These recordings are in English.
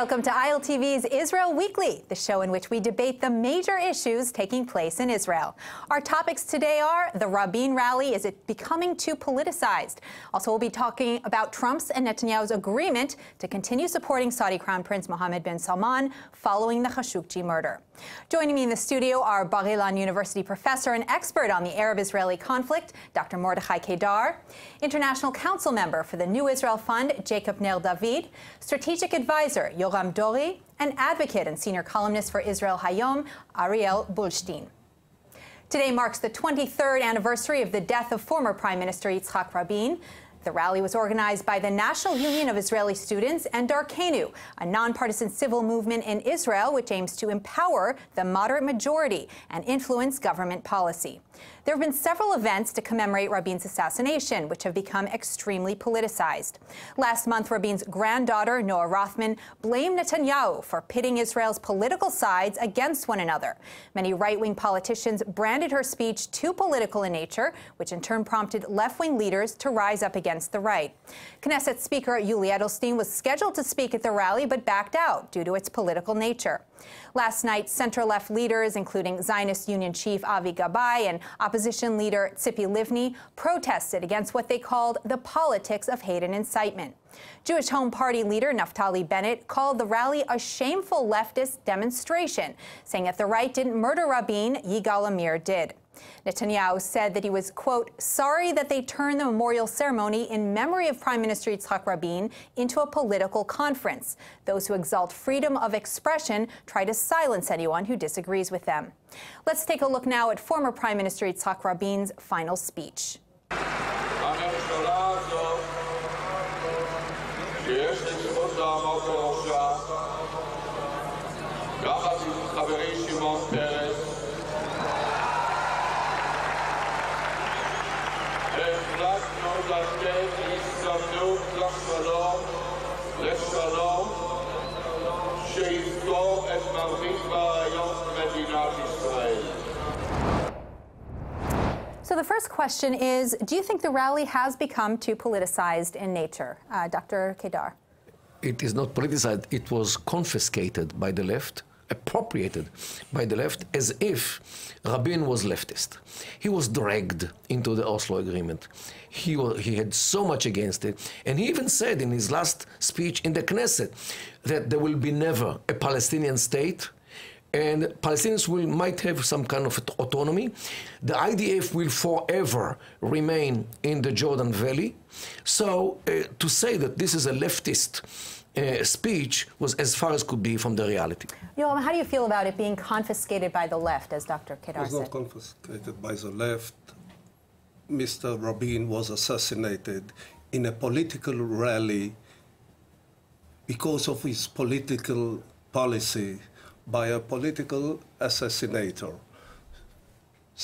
Welcome to ILTV's Israel Weekly, the show in which we debate the major issues taking place in Israel. Our topics today are the Rabin rally, is it becoming too politicized? Also, we'll be talking about Trump's and Netanyahu's agreement to continue supporting Saudi Crown Prince Mohammed bin Salman following the Khashoggi murder. Joining me in the studio are Bar-Ilan University professor and expert on the Arab-Israeli conflict, Dr. Mordechai Kadar, International Council member for the New Israel Fund, Jacob Ner David, strategic advisor, Yoram Dori, and advocate and senior columnist for Israel Hayom, Ariel Bulstein. Today marks the 23rd anniversary of the death of former Prime Minister Yitzhak Rabin. The rally was organized by the National Union of Israeli Students and Darkenu, a nonpartisan civil movement in Israel which aims to empower the moderate majority and influence government policy. There have been several events to commemorate Rabin's assassination, which have become extremely politicized. Last month, Rabin's granddaughter, Noah Rothman, blamed Netanyahu for pitting Israel's political sides against one another. Many right-wing politicians branded her speech too political in nature, which in turn prompted left-wing leaders to rise up against the right. Knesset Speaker Yuli Edelstein was scheduled to speak at the rally, but backed out due to its political nature. Last night, center-left leaders, including Zionist Union Chief Avi Gabay and opposition leader Tzipi Livni, protested against what they called the politics of hate and incitement. Jewish Home Party leader Naftali Bennett called the rally a shameful leftist demonstration, saying if the right didn't murder Rabin, Yigal Amir did. Netanyahu said that he was, quote, sorry that they turned the memorial ceremony in memory of Prime Minister Yitzhak Rabin into a political conference. Those who exalt freedom of expression try to silence anyone who disagrees with them. Let's take a look now at former Prime Minister Yitzhak Rabin's final speech. So the first question is, do you think the rally has become too politicized in nature? Dr. Kadar. It is not politicized. It was confiscated by the left, appropriated by the left, as if Rabin was leftist. He was dragged into the Oslo Agreement. He had so much against it. And he even said in his last speech in the Knesset that there will be never a Palestinian state, and Palestinians might have some kind of autonomy. The IDF will forever remain in the Jordan Valley. So to say that this is a leftist speech was as far as could be from the reality. Yoram, how do you feel about it being confiscated by the left, as Dr. Kadar said? It was not confiscated by the left. Mr. Rabin was assassinated in a political rally because of his political policy by a political assassinator.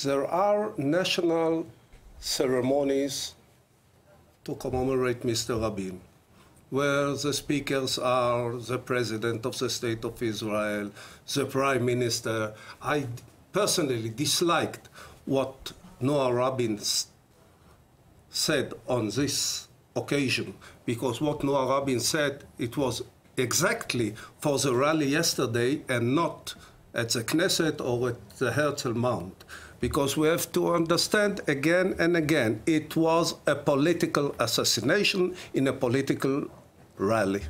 There are national ceremonies to commemorate Mr. Rabin, where the speakers are the President of the State of Israel, the Prime Minister. I personally disliked what Noah Rabin said on this occasion, because what Noah Rabin said, it was exactly for the rally yesterday and not at the Knesset or at the Herzl Mount. Because we have to understand again and again, it was a political assassination in a political rally.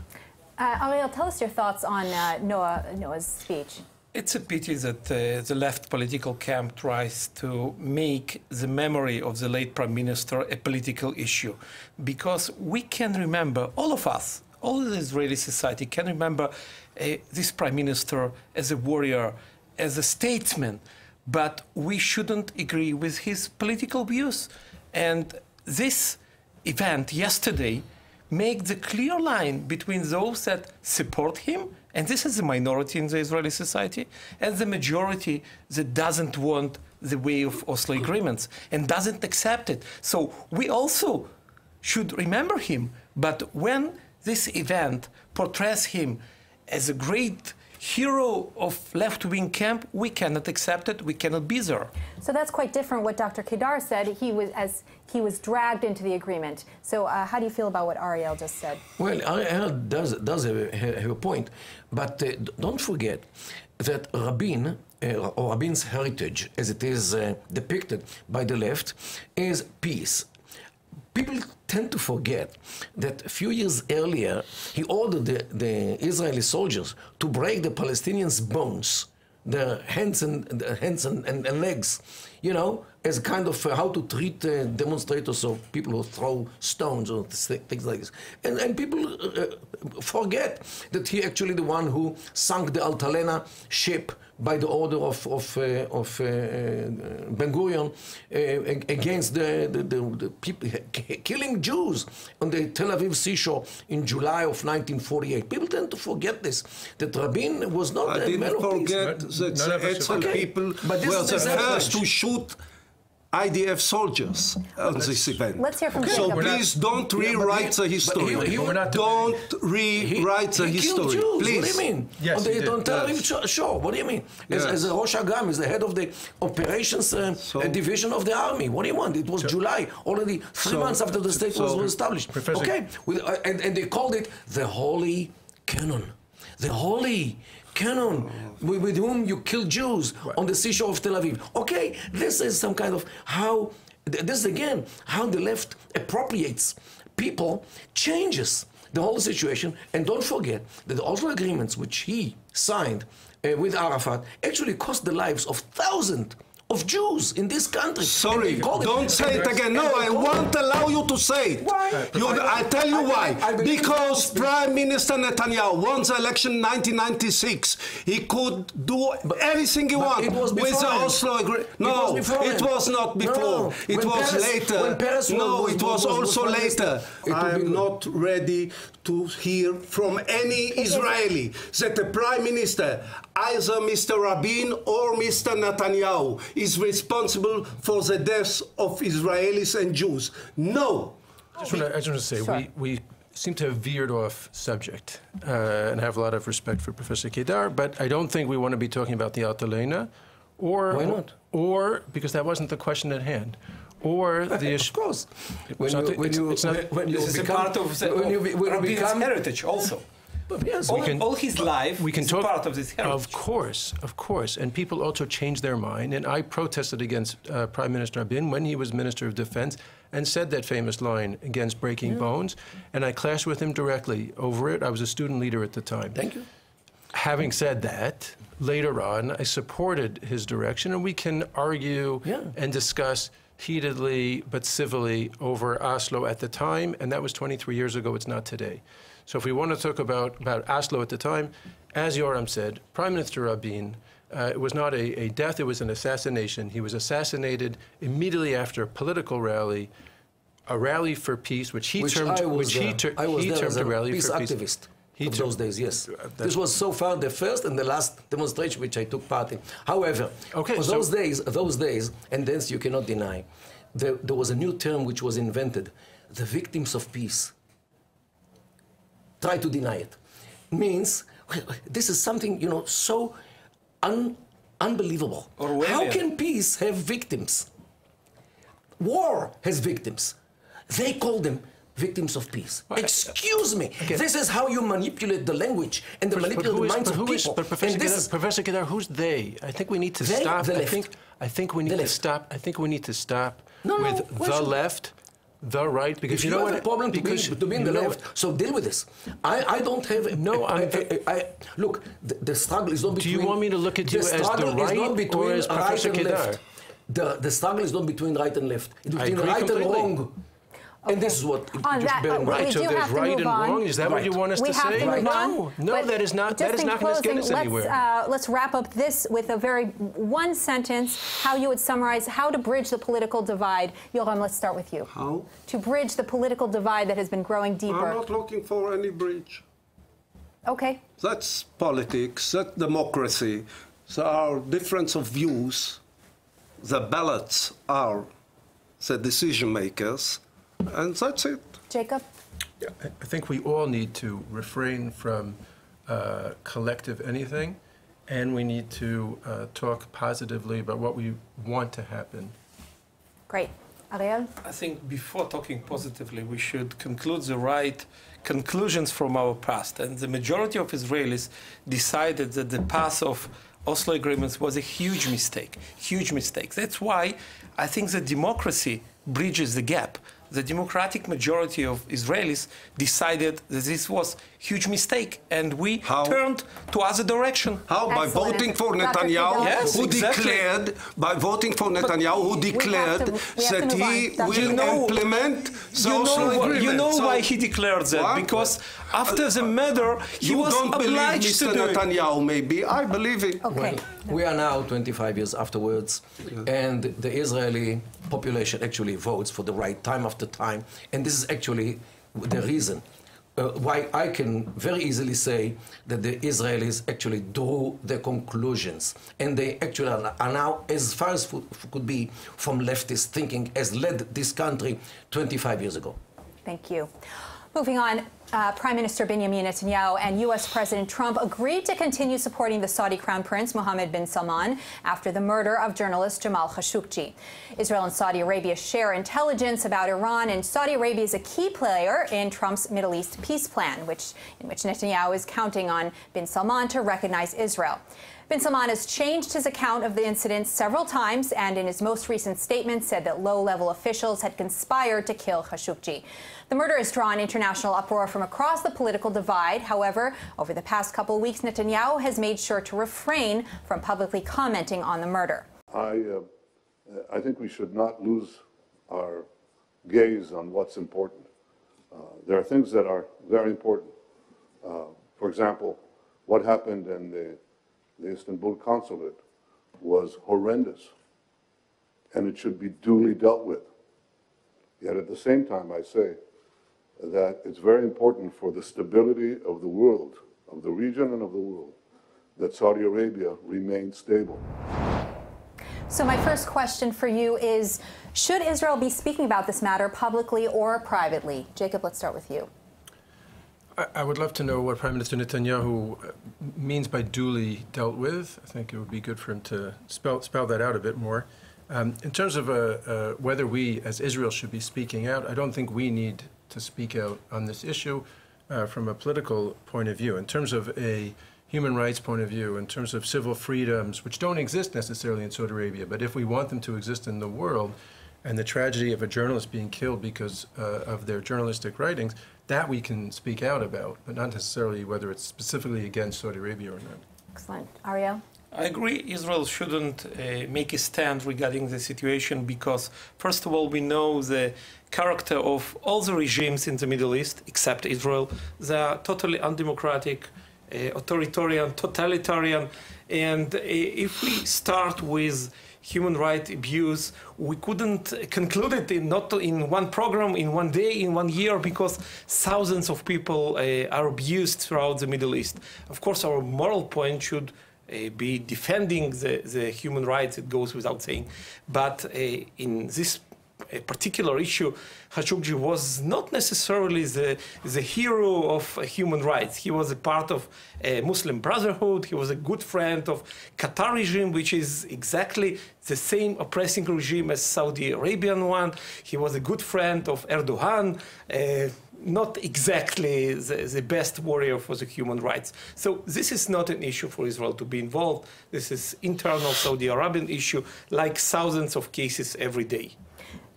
Ariel, tell us your thoughts on Noah's speech. It's a pity that the left political camp tries to make the memory of the late Prime Minister a political issue, because we can remember, all of us, all of the Israeli society can remember this Prime Minister as a warrior, as a statesman, but we shouldn't agree with his political views. And this event yesterday made the clear line between those that support him, and this is a minority in the Israeli society, and the majority that doesn't want the way of Oslo agreements and doesn't accept it. So we also should remember him, but when this event portrays him as a great hero of left-wing camp, we cannot accept it. We cannot be there. So that's quite different what Dr. Kadar said. He was dragged into the agreement. So how do you feel about what Ariel just said? Well, Ariel does have a point, but don't forget that Rabin, or Rabin's heritage, as it is depicted by the left, is peace. People tend to forget that a few years earlier, he ordered the Israeli soldiers to break the Palestinians' bones, their hands and legs, you know, as kind of how to treat demonstrators or people who throw stones or things like this. And people forget that he actually the one who sunk the Altalena ship by the order of Ben-Gurion against the people killing Jews on the Tel Aviv seashore in July of 1948. People tend to forget this, that Rabin was not a man of peace. I didn't forget that people were the first to shoot IDF soldiers on this event. Let's hear from Jacob. So please don't rewrite the history. Don't rewrite the history. Jews. Please. What do you mean? Yes, on Tel Aviv shore. What do you mean? As a Rosh Agam, as the head of the operations division of the army. What do you want? It was July, already 3 months after the state was established. Okay, and they called it the Holy Canon. The Holy Canon, with whom you kill Jews on the seashore of Tel Aviv. Okay, this is some kind of how, this again, how the left appropriates people, changes the whole situation. And don't forget that the Oslo agreements, which he signed with Arafat, actually cost the lives of thousands of Jews in this country. Sorry, don't say it again. No, I won't allow you to say it. Why? I tell you why. Because Prime Minister Netanyahu won the election in 1996. He could do everything he wanted with the Oslo agreement. No, it was not before. It was later. No, it was also later. I am not ready to hear from any Israeli that the Prime Minister, either Mr. Rabin or Mr. Netanyahu, is responsible for the deaths of Israelis and Jews. No. I just want to say, we seem to have veered off subject, and I have a lot of respect for Professor Kadar, but I don't think we want to be talking about the Altalena, or why not? Or because that wasn't the question at hand. Or the issue. Of course. This is a part of Rabin's heritage also. Yes, all his life is part of this heritage. Of course. And people also change their mind. And I protested against Prime Minister Rabin when he was Minister of Defense and said that famous line against breaking bones. And I clashed with him directly over it. I was a student leader at the time. Thank you. Having said that, later on, I supported his direction. And we can argue and discuss heatedly but civilly over Oslo at the time. And that was 23 years ago. It's not today. So if we want to talk about Oslo at the time, as Yoram said, Prime Minister Rabin, it was not a death, it was an assassination. He was assassinated immediately after a political rally, a rally for peace, which he termed a rally peace for peace. Activist of those days, yes. This was so far the first and the last demonstration which I took part in. However, those days, and this you cannot deny, there was a new term which was invented, the victims of peace. Try to deny it. Means this is something, you know, so unbelievable. How can peace have victims? War has victims. They call them victims of peace. Excuse me. This is how you manipulate the language and manipulate the minds of people. But Professor Kadar, who's they? I think we need to stop. I think we need to stop. I think we need to stop with the left. The right, because if you know have a problem to be in the left, so deal with this. I don't have look. The struggle is not between. Do you want me to look at you as the right or as Professor Kadar? The struggle is not between right and left. It's between right and wrong. And this is what just bear in mind. Right, so there's right and wrong. Is that what you want us to say? No, that is not. That is not going to get us anywhere. Let's wrap up this with a very one sentence. How you would summarize how to bridge the political divide. Yoram, let's start with you. How to bridge the political divide that has been growing deeper? I'm not looking for any bridge. Okay. That's politics. That's democracy. There are difference of views. The ballots are the decision makers. And that's it. Jacob? Yeah, I think we all need to refrain from collective anything, and we need to talk positively about what we want to happen. Great. Ariel? I think before talking positively, we should conclude the right conclusions from our past. And the majority of Israelis decided that the path of Oslo agreements was a huge mistake, huge mistake. That's why I think that democracy bridges the gap. The democratic majority of Israelis decided that this was a huge mistake, and we turned to other direction. How? By voting for Netanyahu, Yes, who exactly. declared, by voting for Netanyahu, who declared that he will implement the Oslo agreement. You know why he declared that? What? Because after the murder, he was don't believe obliged Mr. to do it. Netanyahu, maybe. I believe it. Okay. We are now 25 years afterwards, and the Israeli population actually votes for the right time after time, and this is actually the reason why I can very easily say that the Israelis actually drew their conclusions, and they actually are now as far as could be from leftist thinking as led this country 25 years ago. Thank you. Moving on, Prime Minister Benjamin Netanyahu and U.S. President Trump agreed to continue supporting the Saudi Crown Prince Mohammed bin Salman after the murder of journalist Jamal Khashoggi. Israel and Saudi Arabia share intelligence about Iran, and Saudi Arabia is a key player in Trump's Middle East peace plan, in which Netanyahu is counting on bin Salman to recognize Israel. Bin Salman has changed his account of the incident several times, and in his most recent statement said that low-level officials had conspired to kill Khashoggi. The murder has drawn international uproar from across the political divide. However, over the past couple of weeks, Netanyahu has made sure to refrain from publicly commenting on the murder. I think we should not lose our gaze on what's important. There are things that are very important. For example, what happened in the Istanbul consulate was horrendous, and it should be duly dealt with. Yet at the same time, I say that it's very important for the stability of the world, of the region and of the world, that Saudi Arabia remain stable. So my first question for you is, should Israel be speaking about this matter publicly or privately? Jacob, let's start with you. I would love to know what Prime Minister Netanyahu means by duly dealt with. I think it would be good for him to spell that out a bit more. In terms of whether we, as Israel, should be speaking out, I don't think we need to speak out on this issue from a political point of view. In terms of a human rights point of view, in terms of civil freedoms, which don't exist necessarily in Saudi Arabia, but if we want them to exist in the world, and the tragedy of a journalist being killed because of their journalistic writings, that we can speak out about, but not necessarily whether it's specifically against Saudi Arabia or not. Excellent. Ariel? I agree Israel shouldn't make a stand regarding the situation because, first of all, we know the character of all the regimes in the Middle East, except Israel. They are totally undemocratic, authoritarian, totalitarian. And if we start with human rights abuse, we couldn't conclude it not in one program, in one day, in 1 year, because thousands of people are abused throughout the Middle East. Of course, our moral point should be defending the human rights, it goes without saying. But in this particular issue, Khashoggi was not necessarily the hero of human rights. He was a part of a Muslim Brotherhood. He was a good friend of Qatar regime, which is exactly the same oppressing regime as Saudi Arabian one. He was a good friend of Erdogan. Not exactly the best warrior for the human rights. So this is not an issue for Israel to be involved. This is internal Saudi Arabian issue, like thousands of cases every day.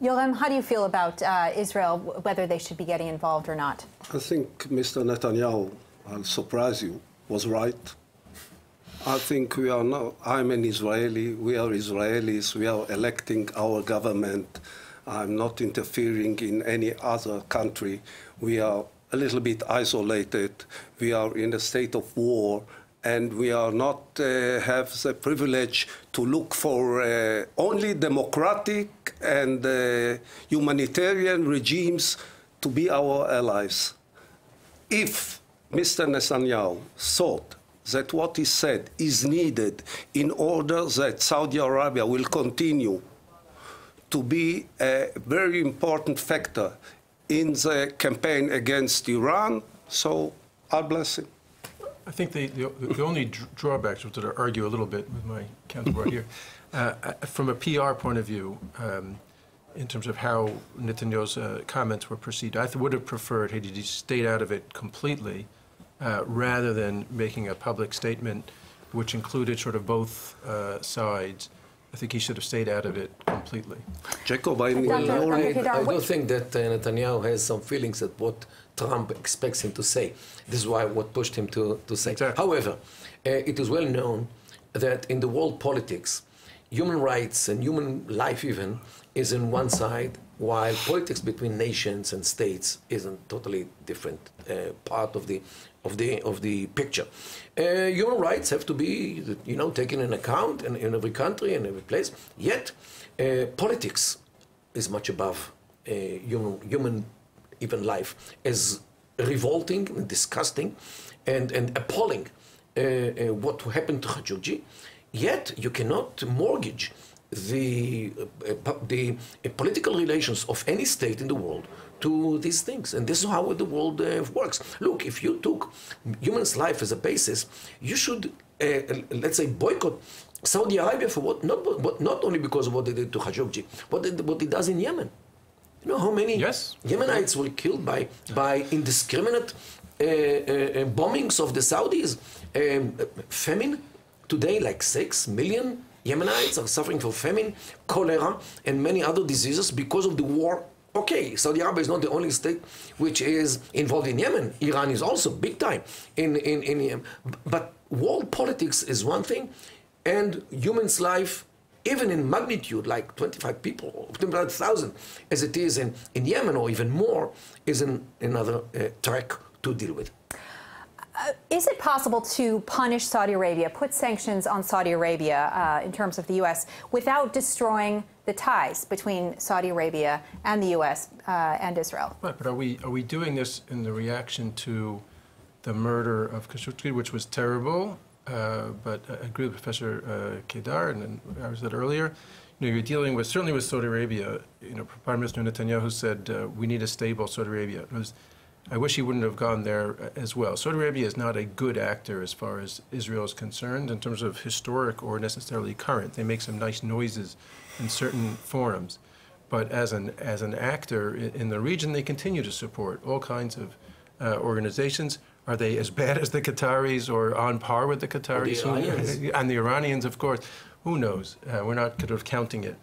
Yorem, how do you feel about Israel, whether they should be getting involved or not? I think Mr. Netanyahu, I'll surprise you, was right. I think we are now, I'm an Israeli, we are Israelis, we are electing our government. I'm not interfering in any other country. We are a little bit isolated. We are in a state of war, and we are not have the privilege to look for only democratic and humanitarian regimes to be our allies. If Mr. Netanyahu thought that what he said is needed in order that Saudi Arabia will continue to be a very important factor in the campaign against Iran, so God bless him. I think the only drawbacks, which I'll argue a little bit with my counterpart here, from a PR point of view, in terms of how Netanyahu's comments were perceived, I would have preferred had he stayed out of it completely, rather than making a public statement which included sort of both sides. I think he should have stayed out of it completely. Jacob, I do think that Netanyahu has some feelings that what Trump expects him to say. This is why what pushed him to say. Exactly. However, it is well known that in the world politics, human rights and human life even is in one side, while politics between nations and states is a totally different part of the picture. Human rights have to be, taken in account in every country and every place. Yet, politics is much above human even life, as revolting and disgusting and appalling what happened to Khashoggi. Yet, you cannot mortgage the political relations of any state in the world to these things. And this is how the world works. Look, if you took human's life as a basis, you should, let's say, boycott Saudi Arabia for not only because of what they did to Khashoggi, what it does in Yemen. You know how many Yemenites were killed by indiscriminate bombings of the Saudis? Famine today, like 6 million Yemenites are suffering from famine, cholera, and many other diseases because of the war. Okay, Saudi Arabia is not the only state which is involved in Yemen. Iran is also big time in Yemen. But world politics is one thing, and human's life, even in magnitude, like 25 people, 25,000, as it is in Yemen, or even more, is another track to deal with. Is it possible to punish Saudi Arabia, put sanctions on Saudi Arabia in terms of the U.S. without destroying the ties between Saudi Arabia and the U.S. And Israel? Right, but are we doing this in the reaction to the murder of Khashoggi, which was terrible? But I agree with Professor Kadar, and I said earlier, you're dealing with, certainly with Saudi Arabia. Prime Minister Netanyahu said we need a stable Saudi Arabia. I wish he wouldn't have gone there as well. Saudi Arabia is not a good actor as far as Israel is concerned in terms of historic or necessarily current. They make some nice noises in certain forums. But as an actor in the region, they continue to support all kinds of organizations. Are they as bad as the Qataris or on par with the Qataris? And the Iranians, of course. Who knows? We're not kind of counting it.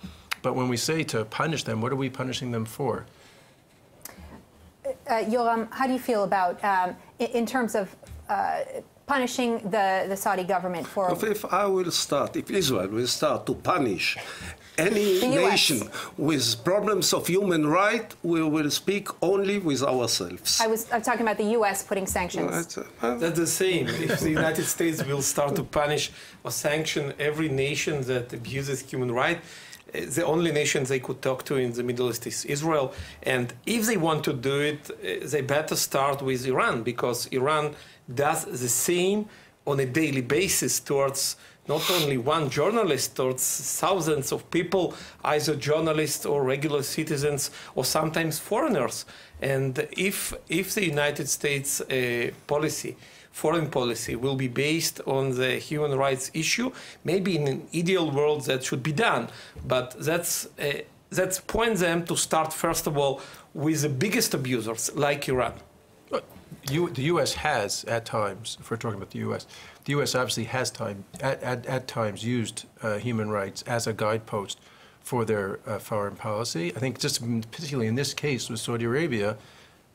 But when we say to punish them, what are we punishing them for? Yoram, how do you feel about, in terms of punishing the Saudi government for... If Israel will start to punish any nation with problems of human rights, we will speak only with ourselves. I'm talking about the U.S. putting sanctions. That's the same. If the United States will start to punish or sanction every nation that abuses human rights, the only nation they could talk to in the Middle East is Israel. And if they want to do it, they better start with Iran, because Iran does the same on a daily basis towards not only one journalist, towards thousands of people, either journalists or regular citizens, or sometimes foreigners. And if the United States foreign policy will be based on the human rights issue, maybe in an ideal world that should be done. But that's point them to start, first of all, with the biggest abusers, like Iran. The U.S. has, at times, if we're talking about the U.S. obviously has at times used human rights as a guidepost for their foreign policy. I think just particularly in this case with Saudi Arabia,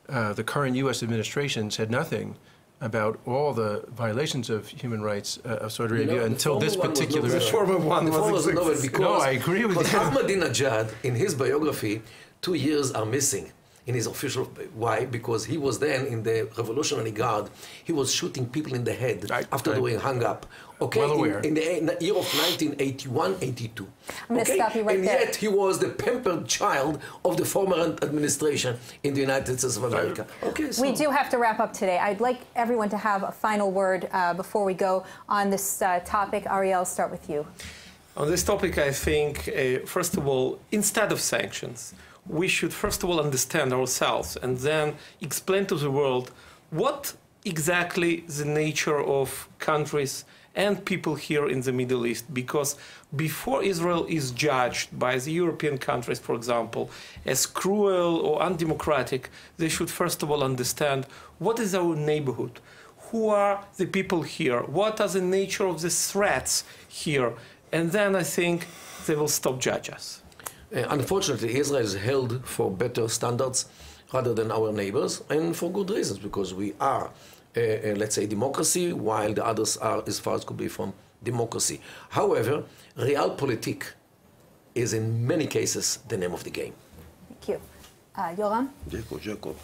the current U.S. administration said nothing about all the violations of human rights of Saudi Arabia until this particular issue. No, I agree with you. Ahmadinejad, in his biography, 2 years are missing in his official. Why? Because he was then in the Revolutionary Guard. He was shooting people in the head after they were hung up. Okay, well aware. In the year of 1981-82. I'm going to stop you right and there. Yet he was the pampered child of the former administration in the United States of America. Okay, so. We do have to wrap up today. I'd like everyone to have a final word before we go on this topic. Ariel, start with you. On this topic, I think, first of all, instead of sanctions, we should first of all understand ourselves and then explain to the world what exactly the nature of countries and people here in the Middle East, because before Israel is judged by the European countries, for example, as cruel or undemocratic, they should first of all understand what is our neighborhood, who are the people here, what are the nature of the threats here, and then I think they will stop judge us. Unfortunately, Israel is held for better standards rather than our neighbors, and for good reasons, because we are let's say, democracy, while the others are as far as could be from democracy. However, realpolitik is in many cases the name of the game. Thank you. Yoram? Jacob.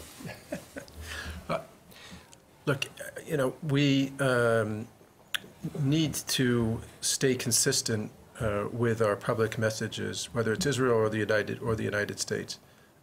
Look, you know, we need to stay consistent with our public messages, whether it's Israel or the United States.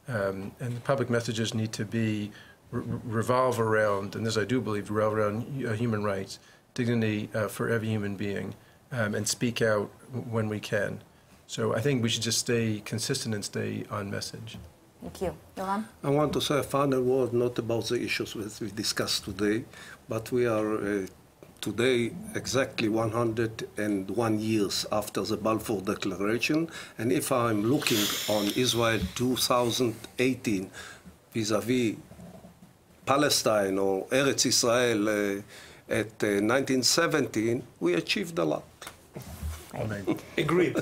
And the public messages need to be revolve around, and this I do believe, revolve around human rights, dignity for every human being, and speak out when we can. So I think we should just stay consistent and stay on message. Thank you. Yoram? I want to say a final word, not about the issues that we discussed today, but we are today exactly 101 years after the Balfour Declaration, and if I'm looking on Israel 2018 vis-à-vis Palestine or Eretz Israel at 1917, we achieved a lot. Right. Agreed.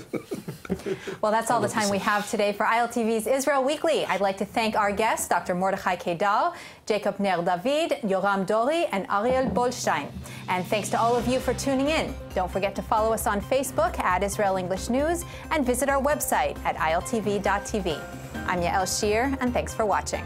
Well, that's all the time we have today for ILTV's Israel Weekly. I'd like to thank our guests, Dr. Mordechai Kadar, Jacob Ner David, Yoram Dori, and Ariel Bolstein. And thanks to all of you for tuning in. Don't forget to follow us on Facebook at Israel English News and visit our website at iltv.tv. I'm Yael Shir, and thanks for watching.